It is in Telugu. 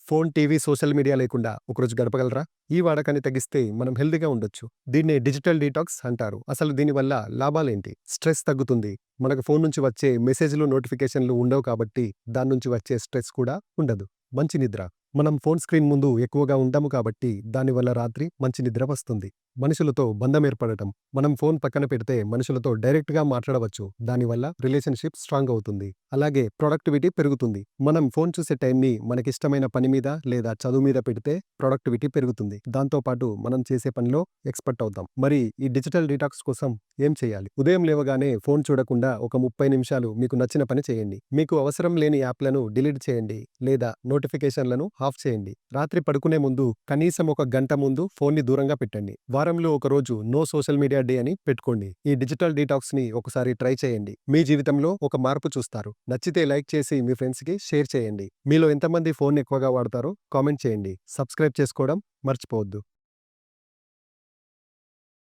ఫోన్, టీవీ, సోషల్ మీడియా లేకుండా ఒకరోజు గడపగలరా? ఈ వాడకాన్ని తగ్గిస్తే మనం హెల్తీగా ఉండొచ్చు. దీన్నే డిజిటల్ డీటాక్స్ అంటారు. అసలు దీనివల్ల లాభాలేంటి? స్ట్రెస్ తగ్గుతుంది. మనకు ఫోన్ నుంచి వచ్చే మెసేజ్‌లు, నోటిఫికేషన్‌లు ఉండవు కాబట్టి దాని నుంచి వచ్చే స్ట్రెస్ కూడా ఉండదు. మంచి నిద్ర. మనం ఫోన్ స్క్రీన్ ముందు ఎక్కువగా ఉంటాము కాబట్టి దానివల్ల రాత్రి మంచి నిద్ర వస్తుంది. మనుషులతో బంధం ఏర్పడటం. మనం ఫోన్ పక్కన పెడితే మనుషులతో డైరెక్ట్‌గా మాట్లాడవచ్చు. దానివల్ల రిలేషన్‌షిప్ స్ట్రాంగ్ అవుతుంది. అలాగే ప్రొడక్టివిటీ పెరుగుతుంది. మనం ఫోన్ చూసే టైంని మనకిష్టమైన పని మీద లేదా చదువు మీద పెడితే ప్రొడక్టివిటీ పెరుగుతుంది. దాంతో పాటు మనం చేసే పనిలో ఎక్స్‌పర్ట్ అవుతాం. మరి ఈ డిజిటల్ డీటాక్స్ కోసం ఏం చేయాలి? ఉదయం లేవగానే ఫోన్ చూడకుండా ఒక 30 నిమిషాలు మీకు నచ్చిన పని చేయండి. మీకు అవసరం లేని యాప్‌లను డిలీట్ చేయండి లేదా నోటిఫికేషన్‌లను ఆఫ్ చేయండి. రాత్రి పడుకునే ముందు కనీసం ఒక గంట ముందు ఫోన్‌ని దూరంగా పెట్టండి. వారంలో ఒక రోజు నో సోషల్ మీడియా డే అని పెట్టుకోండి. ఈ డిజిటల్ డీటాక్స్‌ని ఒకసారి ట్రై చేయండి. మీ జీవితంలో ఒక మార్పు చూస్తారు. నచ్చితే లైక్ చేసి మీ ఫ్రెండ్స్‌కి షేర్ చేయండి. మీలో ఎంతమంది ఫోన్ ఎక్కువగా వాడతారో కామెంట్ చేయండి. సబ్స్క్రైబ్ చేసుకోవడం మర్చిపోవద్దు.